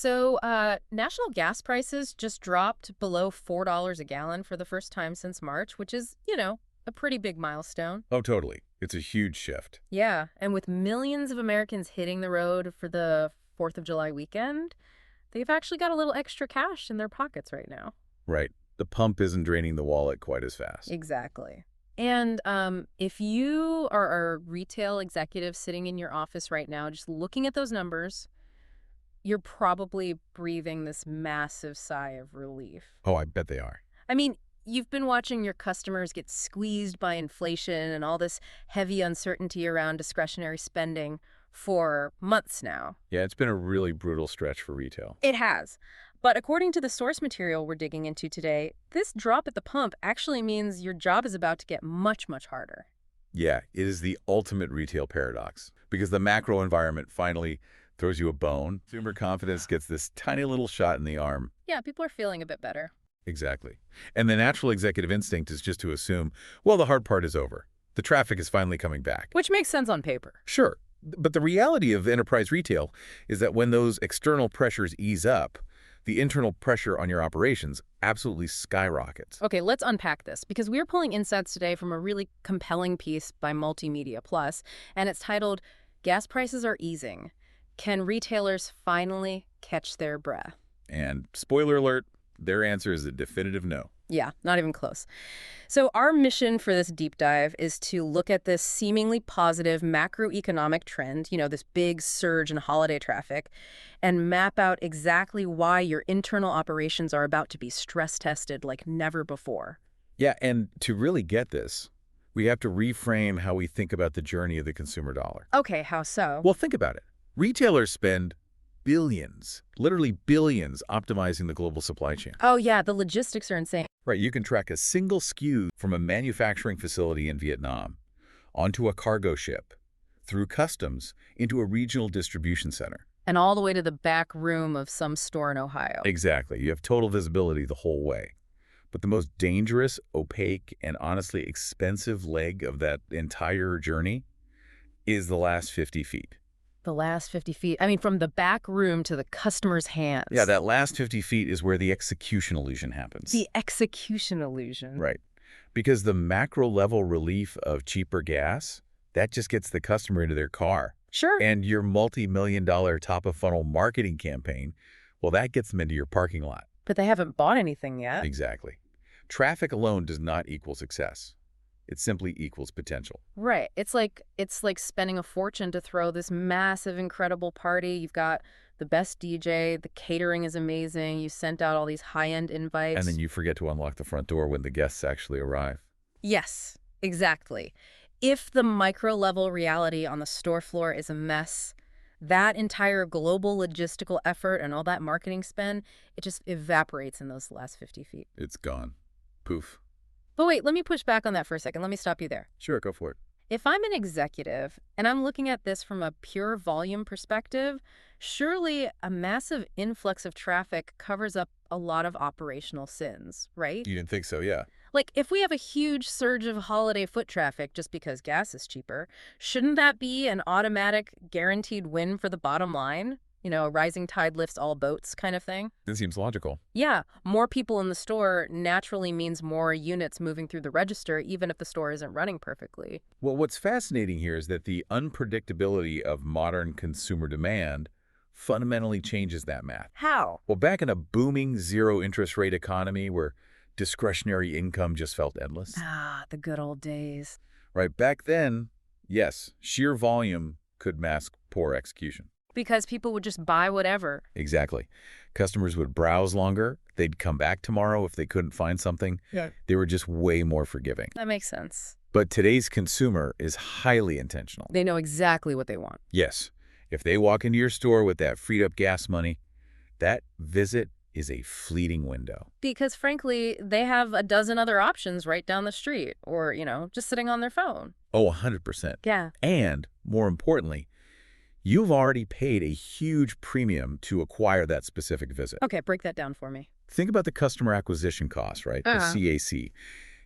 National gas prices just dropped below $4 a gallon for the first time since March, which is, a pretty big milestone. Oh, totally. It's a huge shift. Yeah, and with millions of Americans hitting the road for the 4th of July weekend, they've actually got a little extra cash in their pockets right now. Right. The pump isn't draining the wallet quite as fast. Exactly. And if you are a retail executive sitting in your office right now, just looking at those numbers, you're probably breathing this massive sigh of relief. Oh, I bet they are. I mean, you've been watching your customers get squeezed by inflation and all this heavy uncertainty around discretionary spending for months now. Yeah, it's been a really brutal stretch for retail. It has. But according to the source material we're digging into today, this drop at the pump actually means your job is about to get much, much harder. Yeah, it is the ultimate retail paradox because the macro environment finally throws you a bone. Consumer confidence gets this tiny little shot in the arm. Yeah, people are feeling a bit better. Exactly. And the natural executive instinct is just to assume, well, the hard part is over. The traffic is finally coming back. Which makes sense on paper. Sure. But the reality of enterprise retail is that when those external pressures ease up, the internal pressure on your operations absolutely skyrockets. Okay, let's unpack this because we're pulling insights today from a really compelling piece by Multimedia Plus, and it's titled, Gas Prices Are Easing. Can retailers finally catch their breath? And spoiler alert, their answer is a definitive no. Yeah, not even close. So our mission for this deep dive is to look at this seemingly positive macroeconomic trend, this big surge in holiday traffic, and map out exactly why your internal operations are about to be stress tested like never before. Yeah, and to really get this, we have to reframe how we think about the journey of the consumer dollar. Okay, how so? Well, think about it. Retailers spend billions, literally billions, optimizing the global supply chain. Oh yeah, the logistics are insane. Right, you can track a single SKU from a manufacturing facility in Vietnam onto a cargo ship, through customs, into a regional distribution center. And all the way to the back room of some store in Ohio. Exactly. You have total visibility the whole way. But the most dangerous, opaque, and honestly expensive leg of that entire journey is the last 50 feet. The last 50 feet. I mean, from the back room to the customer's hands. Yeah, that last 50 feet is where the execution illusion happens. The execution illusion. Right. Because the macro level relief of cheaper gas, that just gets the customer into their car. Sure. And your multi-million-dollar top-of-funnel marketing campaign, well, that gets them into your parking lot. But they haven't bought anything yet. Exactly. Traffic alone does not equal success. It simply equals potential. Right. It's like spending a fortune to throw this massive, incredible party. You've got the best DJ, the catering is amazing, you sent out all these high-end invites. And then you forget to unlock the front door when the guests actually arrive. Yes, exactly. If the micro-level reality on the store floor is a mess, that entire global logistical effort and all that marketing spend, it just evaporates in those last 50 feet. It's gone. Poof. But wait, let me push back on that for a second. Let me stop you there. Sure, go for it. If I'm an executive and I'm looking at this from a pure volume perspective, surely a massive influx of traffic covers up a lot of operational sins, right? You didn't think so, yeah. Like, if we have a huge surge of holiday foot traffic just because gas is cheaper, shouldn't that be an automatic guaranteed win for the bottom line? A rising tide lifts all boats kind of thing? That seems logical. Yeah, more people in the store naturally means more units moving through the register, even if the store isn't running perfectly. Well, what's fascinating here is that the unpredictability of modern consumer demand fundamentally changes that math. How? Well, back in a booming zero-interest rate economy where discretionary income just felt endless. Ah, the good old days. Right, back then, yes, sheer volume could mask poor execution. Because people would just buy whatever. Exactly. Customers would browse longer. They'd come back tomorrow if they couldn't find something. Yeah. They were just way more forgiving. That makes sense. But today's consumer is highly intentional. They know exactly what they want. Yes. If they walk into your store with that freed up gas money, that visit is a fleeting window. Because frankly, they have a dozen other options right down the street or, just sitting on their phone. Oh, 100%. Yeah. And more importantly, you've already paid a huge premium to acquire that specific visit. Okay, break that down for me. Think about the customer acquisition cost, right? The CAC.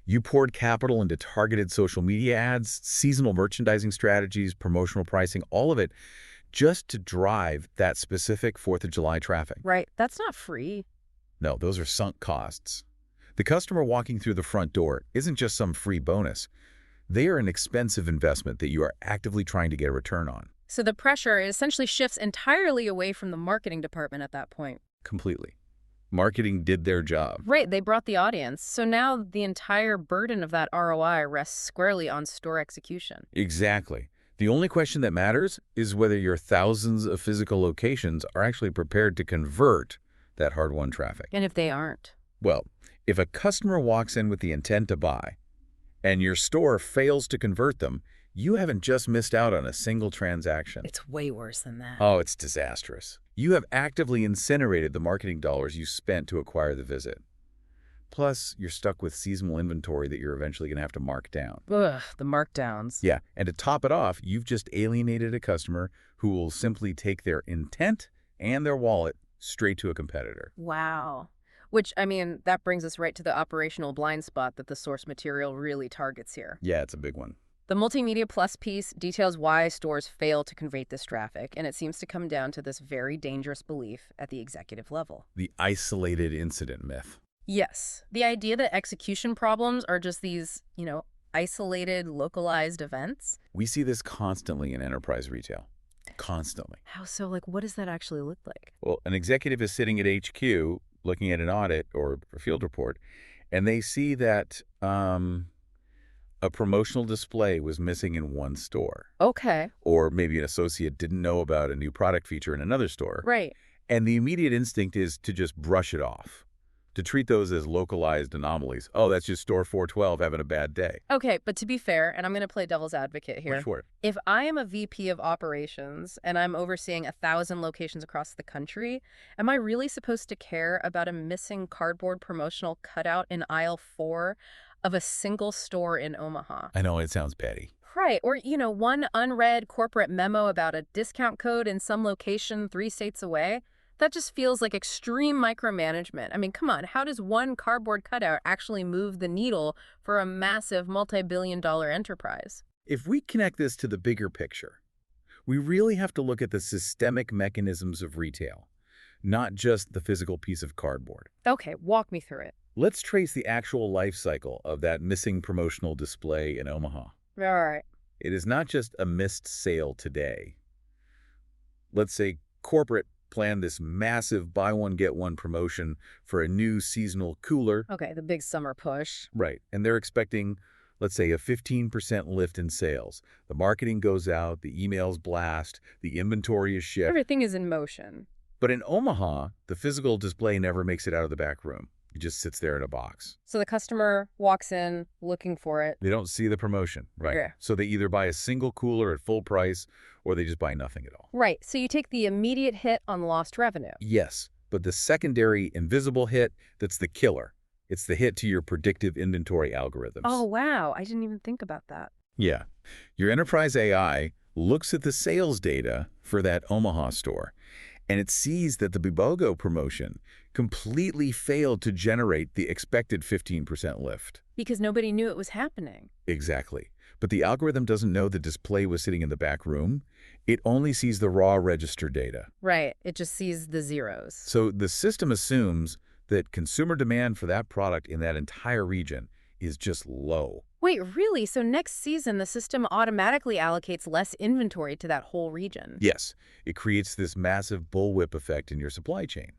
You poured capital into targeted social media ads, seasonal merchandising strategies, promotional pricing, all of it just to drive that specific 4th of July traffic. Right. That's not free. No, those are sunk costs. The customer walking through the front door isn't just some free bonus. They are an expensive investment that you are actively trying to get a return on. So the pressure essentially shifts entirely away from the marketing department at that point. Completely. Marketing did their job. Right, they brought the audience. So now the entire burden of that ROI rests squarely on store execution. Exactly. The only question that matters is whether your thousands of physical locations are actually prepared to convert that hard-won traffic. And if they aren't? Well, if a customer walks in with the intent to buy, and your store fails to convert them, you haven't just missed out on a single transaction. It's way worse than that. Oh, it's disastrous. You have actively incinerated the marketing dollars you spent to acquire the visit. Plus, you're stuck with seasonal inventory that you're eventually going to have to mark down. Ugh, the markdowns. Yeah, and to top it off, you've just alienated a customer who will simply take their intent and their wallet straight to a competitor. Wow. Which, I mean, that brings us right to the operational blind spot that the source material really targets here. Yeah, it's a big one. The Multimedia Plus piece details why stores fail to convert this traffic, and it seems to come down to this very dangerous belief at the executive level. The isolated incident myth. Yes. The idea that execution problems are just these, isolated, localized events. We see this constantly in enterprise retail. Constantly. How so? Like, what does that actually look like? Well, an executive is sitting at HQ looking at an audit or a field report, and they see that a promotional display was missing in one store. Okay. Or maybe an associate didn't know about a new product feature in another store. Right. And the immediate instinct is to just brush it off, to treat those as localized anomalies. Oh, that's just store 412 having a bad day. Okay, but to be fair, and I'm going to play devil's advocate here. Sure. If I am a VP of operations and I'm overseeing 1,000 locations across the country, am I really supposed to care about a missing cardboard promotional cutout in aisle 4 of a single store in Omaha? I know, it sounds petty. Right. Or, one unread corporate memo about a discount code in some location 3 states away? That just feels like extreme micromanagement. I mean, come on, how does one cardboard cutout actually move the needle for a massive multi-billion-dollar enterprise? If we connect this to the bigger picture, we really have to look at the systemic mechanisms of retail, not just the physical piece of cardboard. Okay, walk me through it. Let's trace the actual life cycle of that missing promotional display in Omaha. All right. It is not just a missed sale today. Let's say corporate planned this massive buy one, get one promotion for a new seasonal cooler. Okay, the big summer push. Right. And they're expecting, let's say, a 15% lift in sales. The marketing goes out, the emails blast, the inventory is shipped. Everything is in motion. But in Omaha, the physical display never makes it out of the back room. It just sits there in a box. So the customer walks in looking for it. They don't see the promotion, right? Yeah. So they either buy a single cooler at full price or they just buy nothing at all. Right. So you take the immediate hit on lost revenue. Yes, but the secondary invisible hit, that's the killer. It's the hit to your predictive inventory algorithms. Oh, wow. I didn't even think about that. Yeah. Your enterprise AI looks at the sales data for that Omaha store, and it sees that the BOGO promotion completely failed to generate the expected 15% lift. Because nobody knew it was happening. Exactly. But the algorithm doesn't know the display was sitting in the back room. It only sees the raw register data. Right. It just sees the zeros. So the system assumes that consumer demand for that product in that entire region is just low. Wait, really? So next season, the system automatically allocates less inventory to that whole region? Yes, it creates this massive bullwhip effect in your supply chain.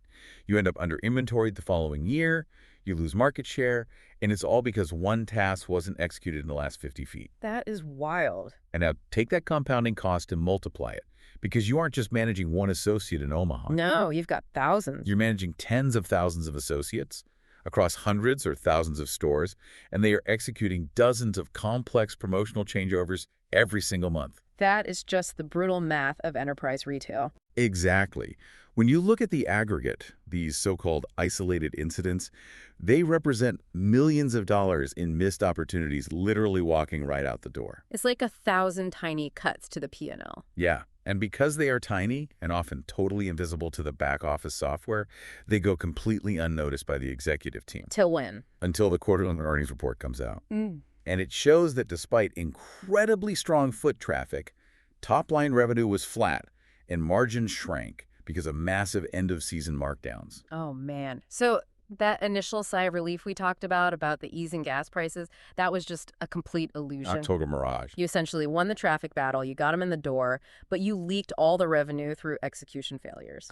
You end up under-inventoried the following year, you lose market share, and it's all because one task wasn't executed in the last 50 feet. That is wild. And now take that compounding cost and multiply it, because you aren't just managing one associate in Omaha. No, you've got thousands. You're managing tens of thousands of associates across hundreds or thousands of stores, and they are executing dozens of complex promotional changeovers every single month. That is just the brutal math of enterprise retail. Exactly. When you look at the aggregate, these so-called isolated incidents, they represent millions of dollars in missed opportunities literally walking right out the door. It's like 1,000 tiny cuts to the P&L. Yeah. And because they are tiny and often totally invisible to the back office software, they go completely unnoticed by the executive team. Till when? Until the quarterly earnings report comes out. Mm. And it shows that despite incredibly strong foot traffic, top-line revenue was flat, and margins shrank because of massive end-of-season markdowns. Oh, man. So that initial sigh of relief we talked about the easing gas prices, that was just a complete illusion. Total mirage. You essentially won the traffic battle, you got them in the door, but you leaked all the revenue through execution failures.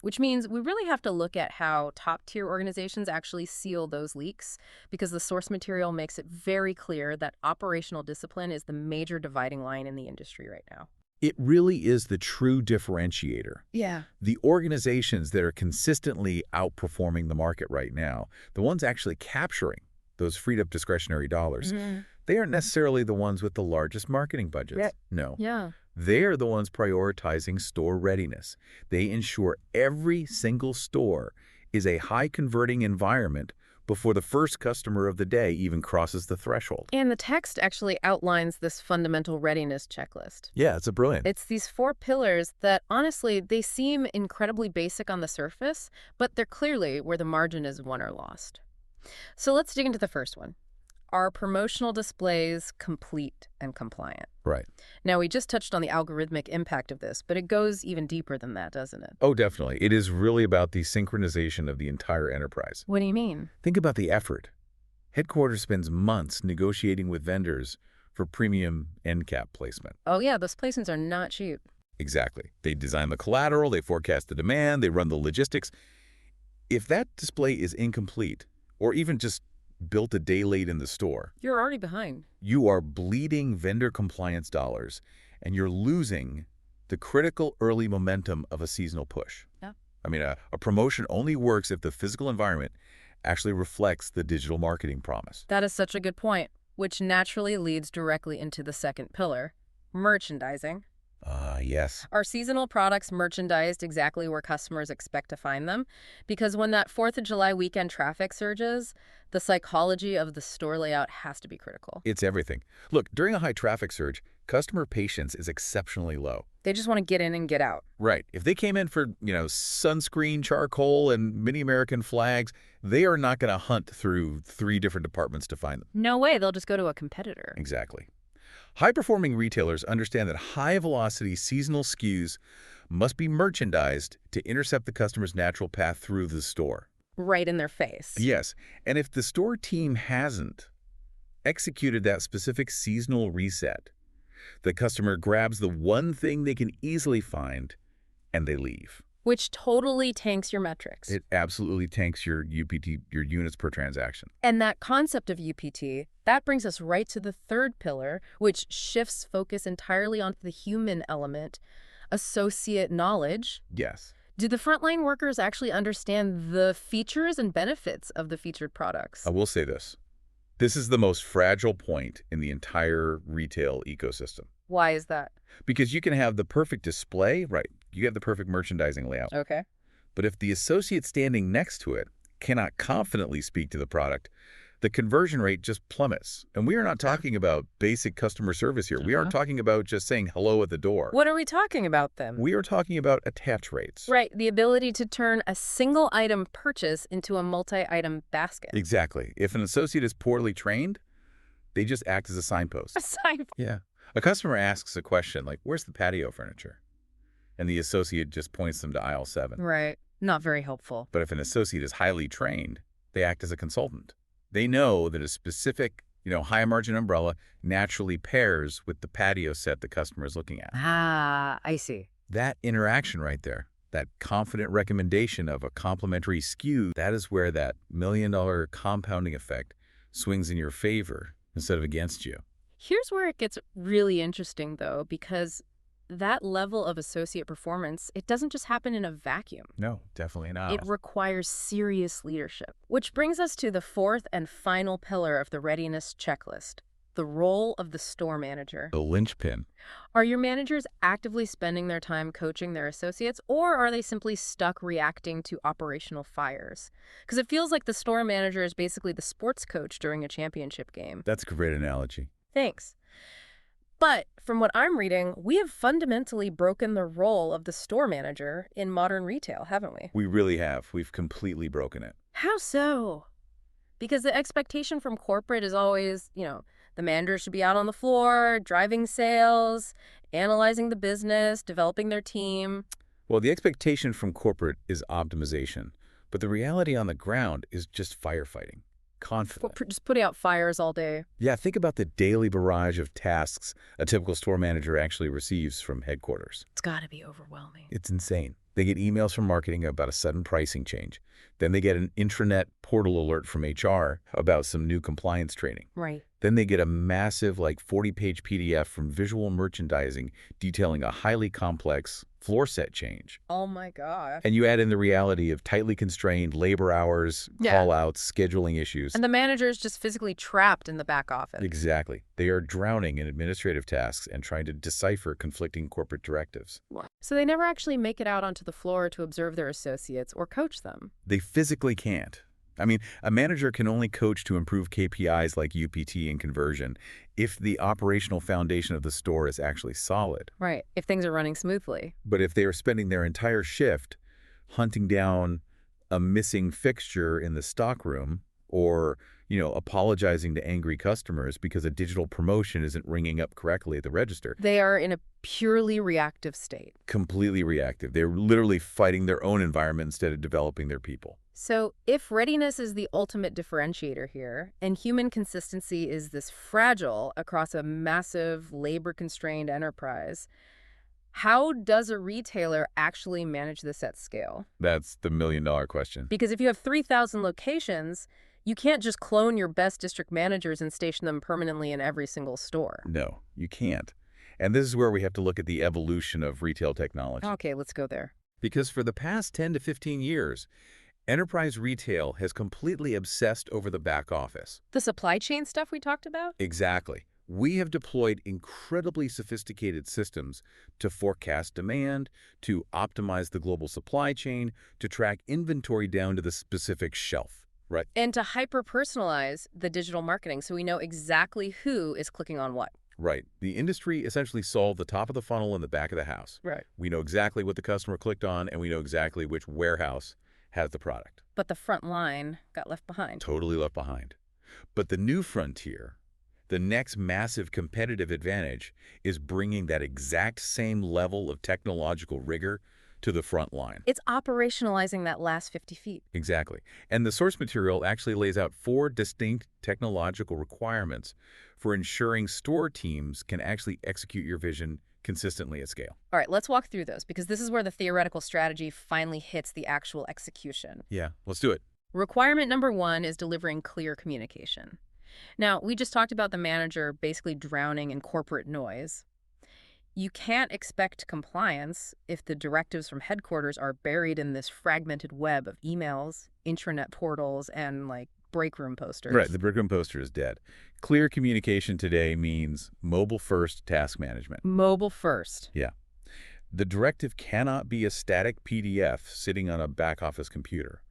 Which means we really have to look at how top-tier organizations actually seal those leaks, because the source material makes it very clear that operational discipline is the major dividing line in the industry right now. It really is the true differentiator. Yeah. The organizations that are consistently outperforming the market right now, the ones actually capturing those freed-up discretionary dollars, they aren't necessarily the ones with the largest marketing budgets. Yeah. No. Yeah. They're the ones prioritizing store readiness. They ensure every single store is a high-converting environment before the first customer of the day even crosses the threshold. And the text actually outlines this fundamental readiness checklist. Yeah, it's brilliant. It's these 4 pillars that, honestly, they seem incredibly basic on the surface, but they're clearly where the margin is won or lost. So let's dig into the first one. Are promotional displays complete and compliant? Right. Now, we just touched on the algorithmic impact of this, but it goes even deeper than that, doesn't it? Oh, definitely. It is really about the synchronization of the entire enterprise. What do you mean? Think about the effort. Headquarters spends months negotiating with vendors for premium end cap placement. Oh, yeah, those placements are not cheap. Exactly. They design the collateral, they forecast the demand, they run the logistics. If that display is incomplete, or even just built a day late in the store, You're already behind. you are bleeding vendor compliance dollars, and you're losing the critical early momentum of a seasonal push. Yeah. I mean, a promotion only works if the physical environment actually reflects the digital marketing promise. That is such a good point, which naturally leads directly into the second pillar, merchandising. Yes. Are seasonal products merchandised exactly where customers expect to find them? Because when that 4th of July weekend traffic surges, the psychology of the store layout has to be critical. It's everything. Look, during a high traffic surge, customer patience is exceptionally low. They just want to get in and get out. Right. If they came in for, sunscreen, charcoal, and mini American flags, they are not going to hunt through 3 different departments to find them. No way, they'll just go to a competitor. Exactly. High-performing retailers understand that high-velocity seasonal SKUs must be merchandised to intercept the customer's natural path through the store. Right in their face. Yes, and if the store team hasn't executed that specific seasonal reset, the customer grabs the one thing they can easily find, and they leave. Which totally tanks your metrics. It absolutely tanks your UPT, your units per transaction. And that concept of UPT, that brings us right to the third pillar, which shifts focus entirely onto the human element, associate knowledge. Yes. Do the frontline workers actually understand the features and benefits of the featured products? I will say this. This is the most fragile point in the entire retail ecosystem. Why is that? Because you can have the perfect display, right? You have the perfect merchandising layout. Okay. But if the associate standing next to it cannot confidently speak to the product, the conversion rate just plummets. And we are not talking about basic customer service here. We aren't talking about just saying hello at the door. What are we talking about then? We are talking about attach rates. Right, the ability to turn a single item purchase into a multi-item basket. Exactly. If an associate is poorly trained, they just act as a signpost. Aside Yeah. A customer asks a question like, where's the patio furniture? And the associate just points them to aisle 7. Right. Not very helpful. But if an associate is highly trained, they act as a consultant. They know that a specific, high margin umbrella naturally pairs with the patio set the customer is looking at. Ah, I see. That interaction right there, that confident recommendation of a complementary SKU, that is where that $1 million compounding effect swings in your favor instead of against you. Here's where it gets really interesting, though, because that level of associate performance, it doesn't just happen in a vacuum. No, definitely not. It requires serious leadership. Which brings us to the fourth and final pillar of the readiness checklist, the role of the store manager. The linchpin. Are your managers actively spending their time coaching their associates, or are they simply stuck reacting to operational fires? Because it feels like the store manager is basically the sports coach during a championship game. That's a great analogy. Thanks. But from what I'm reading, we have fundamentally broken the role of the store manager in modern retail, haven't we? We really have. We've completely broken it. How so? Because the expectation from corporate is always, The manager should be out on the floor, driving sales, analyzing the business, developing their team. Well, the expectation from corporate is optimization, but the reality on the ground is just firefighting. Confident. Just putting out fires all day. Yeah, think about the daily barrage of tasks a typical store manager actually receives from headquarters. It's got to be overwhelming. It's insane. They get emails from marketing about a sudden pricing change. Then they get an intranet portal alert from HR about some new compliance training. Right. Then they get a massive, 40-page PDF from visual merchandising detailing a highly complex floor set change. Oh my gosh. And you add in the reality of tightly constrained labor hours, call-outs, scheduling issues. And the manager is just physically trapped in the back office. Exactly. They are drowning in administrative tasks and trying to decipher conflicting corporate directives. So they never actually make it out onto the floor to observe their associates or coach them. They physically can't. I mean, a manager can only coach to improve KPIs like UPT and conversion if the operational foundation of the store is actually solid. Right, if things are running smoothly. But if they are spending their entire shift hunting down a missing fixture in the stockroom or, apologizing to angry customers because a digital promotion isn't ringing up correctly at the register. They are in a purely reactive state. Completely reactive. They're literally fighting their own environment instead of developing their people. So if readiness is the ultimate differentiator here, and human consistency is this fragile across a massive labor-constrained enterprise, how does a retailer actually manage this at scale? That's the million-dollar question. Because if you have 3,000 locations, you can't just clone your best district managers and station them permanently in every single store. No, you can't. And this is where we have to look at the evolution of retail technology. Okay, let's go there. Because for the past 10 to 15 years, enterprise retail has completely obsessed over the back office. The supply chain stuff we talked about? Exactly. We have deployed incredibly sophisticated systems to forecast demand, to optimize the global supply chain, to track inventory down to the specific shelf. Right. And to hyper-personalize the digital marketing so we know exactly who is clicking on what. Right. The industry essentially solved the top of the funnel and the back of the house. Right. We know exactly what the customer clicked on, and we know exactly which warehouse has the product. But the front line got left behind. Totally left behind. But the new frontier, the next massive competitive advantage, is bringing that exact same level of technological rigor to the front line. It's operationalizing that last 50 feet. Exactly. And the source material actually lays out 4 distinct technological requirements for ensuring store teams can actually execute your vision consistently at scale. All right, let's walk through those because this is where the theoretical strategy finally hits the actual execution. Yeah, let's do it. Requirement number 1 is delivering clear communication. Now, we just talked about the manager basically drowning in corporate noise. You can't expect compliance if the directives from headquarters are buried in this fragmented web of emails, intranet portals, and break room posters. Right, the break room poster is dead. Clear communication today means mobile-first task management. Mobile first. Yeah. The directive cannot be a static PDF sitting on a back-office computer.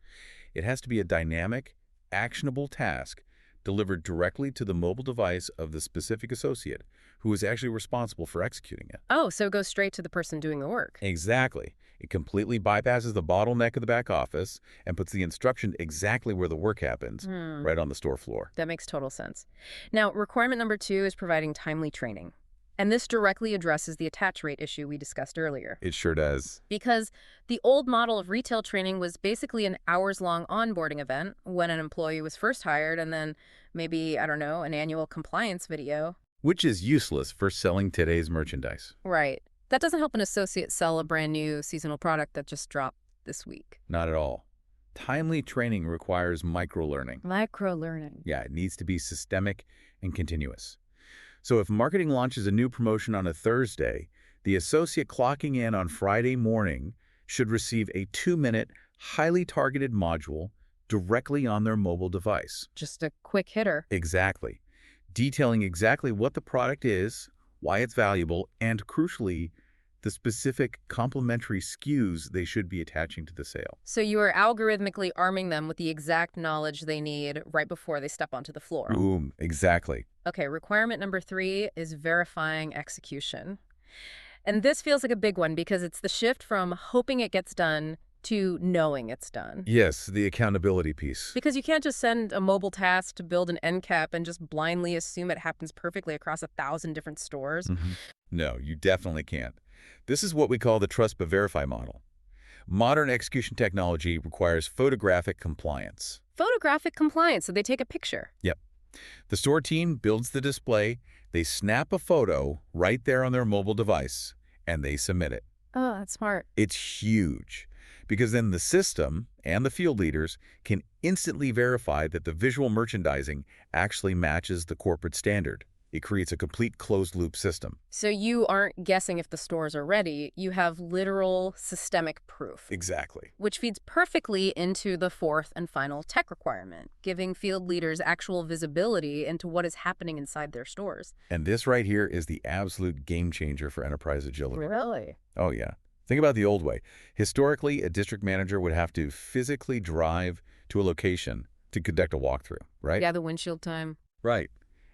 It has to be a dynamic, actionable task delivered directly to the mobile device of the specific associate who is actually responsible for executing it. Oh, so it goes straight to the person doing the work. Exactly. It completely bypasses the bottleneck of the back office and puts the instruction exactly where the work happens, right on the store floor. That makes total sense. Now, requirement number 2 is providing timely training. And this directly addresses the attach rate issue we discussed earlier. It sure does. Because the old model of retail training was basically an hours-long onboarding event when an employee was first hired and then maybe, I don't know, an annual compliance video. Which is useless for selling today's merchandise. Right. That doesn't help an associate sell a brand new seasonal product that just dropped this week. Not at all. Timely training requires micro-learning. Micro-learning. Yeah, it needs to be systemic and continuous. So if marketing launches a new promotion on a Thursday, the associate clocking in on Friday morning should receive a 2-minute, highly targeted module directly on their mobile device. Just a quick hitter. Exactly. Detailing exactly what the product is, why it's valuable, and crucially, the specific complementary SKUs they should be attaching to the sale. So you are algorithmically arming them with the exact knowledge they need right before they step onto the floor. Boom, exactly. Okay, requirement number 3 is verifying execution. And this feels like a big one because it's the shift from hoping it gets done to knowing it's done. Yes, the accountability piece. Because you can't just send a mobile task to build an end cap and just blindly assume it happens perfectly across 1,000 different stores. No, you definitely can't. This is what we call the trust but verify model. Modern execution technology requires photographic compliance. Photographic compliance, so they take a picture. Yep. The store team builds the display, they snap a photo right there on their mobile device, and they submit it. Oh, that's smart. It's huge, because then the system and the field leaders can instantly verify that the visual merchandising actually matches the corporate standard. It creates a complete closed-loop system. So you aren't guessing if the stores are ready. You have literal systemic proof. Exactly. Which feeds perfectly into the fourth and final tech requirement, giving field leaders actual visibility into what is happening inside their stores. And this right here is the absolute game changer for enterprise agility. Really? Oh, yeah. Think about the old way. Historically, a district manager would have to physically drive to a location to conduct a walkthrough, right? Yeah, the windshield time. Right.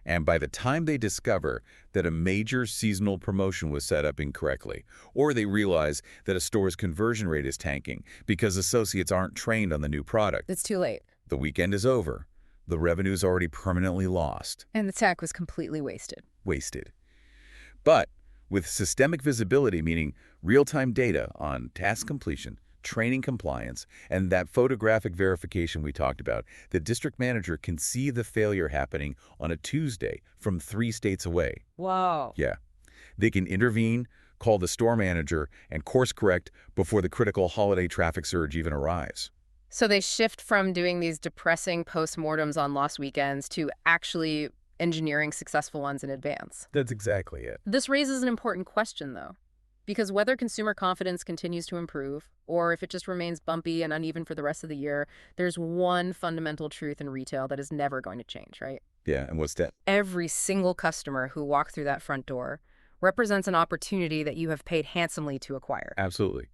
And by the time they discover that a major seasonal promotion was set up incorrectly, or they realize that a store's conversion rate is tanking because associates aren't trained on the new product, It's too late. the weekend is over. The revenue's already permanently lost. And the tech was completely wasted. Wasted. But with systemic visibility, meaning real-time data on task completion, training compliance, and that photographic verification we talked about, the district manager can see the failure happening on a Tuesday from 3 states away. Wow. Yeah. They can intervene, call the store manager, and course correct before the critical holiday traffic surge even arrives. So they shift from doing these depressing postmortems on lost weekends to actually engineering successful ones in advance. That's exactly it. This raises an important question, though. Because whether consumer confidence continues to improve, or if it just remains bumpy and uneven for the rest of the year, there's one fundamental truth in retail that is never going to change, right? Yeah, and what's that? Every single customer who walked through that front door represents an opportunity that you have paid handsomely to acquire. Absolutely.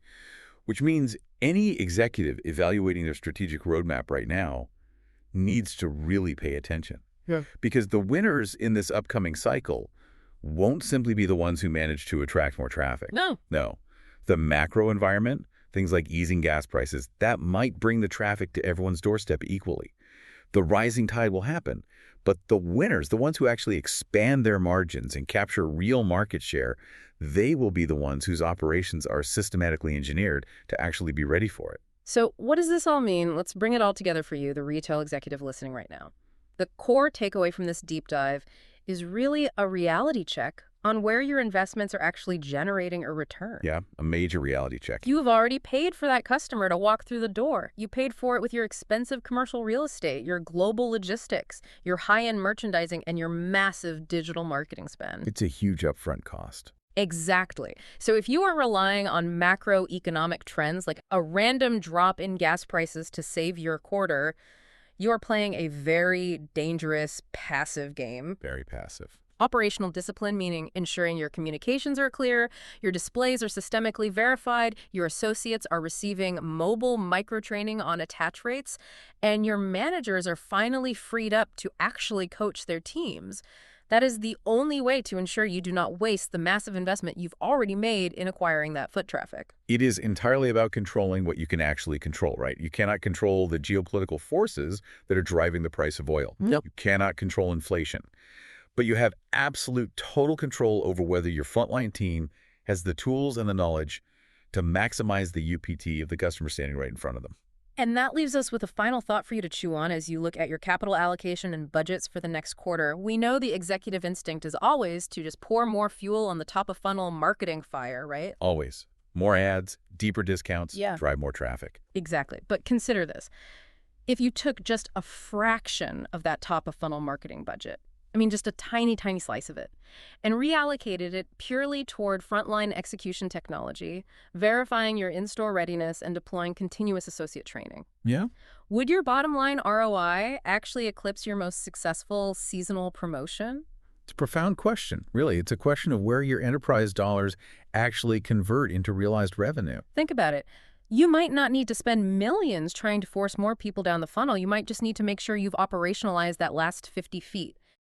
Which means any executive evaluating their strategic roadmap right now needs to really pay attention. Yeah. Because the winners in this upcoming cycle won't simply be the ones who manage to attract more traffic. No. No. The macro environment, things like easing gas prices, that might bring the traffic to everyone's doorstep equally. The rising tide will happen, but the winners, the ones who actually expand their margins and capture real market share, they will be the ones whose operations are systematically engineered to actually be ready for it. So what does this all mean? Let's bring it all together for you, the retail executive listening right now. The core takeaway from this deep dive is really a reality check on where your investments are actually generating a return. Yeah, a major reality check. You have already paid for that customer to walk through the door. You paid for it with your expensive commercial real estate, your global logistics, your high-end merchandising, and your massive digital marketing spend. It's a huge upfront cost. Exactly. So if you are relying on macroeconomic trends like a random drop in gas prices to save your quarter, you are playing a very dangerous, passive game. Very passive. Operational discipline, meaning ensuring your communications are clear, your displays are systemically verified, your associates are receiving mobile micro-training on attach rates, and your managers are finally freed up to actually coach their teams. That is the only way to ensure you do not waste the massive investment you've already made in acquiring that foot traffic. It is entirely about controlling what you can actually control, right? You cannot control the geopolitical forces that are driving the price of oil. Nope. You cannot control inflation. But you have absolute total control over whether your frontline team has the tools and the knowledge to maximize the UPT of the customer standing right in front of them. And that leaves us with a final thought for you to chew on as you look at your capital allocation and budgets for the next quarter. We know the executive instinct is always to just pour more fuel on the top of funnel marketing fire, right? Always. More ads, deeper discounts, Yeah. drive more traffic. Exactly. But consider this. If you took just a fraction of that top of funnel marketing budget, I mean, just a tiny, tiny slice of it, and reallocated it purely toward frontline execution technology, verifying your in-store readiness, and deploying continuous associate training. Yeah. Would your bottom line ROI actually eclipse your most successful seasonal promotion? It's a profound question, really. It's a question of where your enterprise dollars actually convert into realized revenue. Think about it. You might not need to spend millions trying to force more people down the funnel. You might just need to make sure you've operationalized that last 50 feet.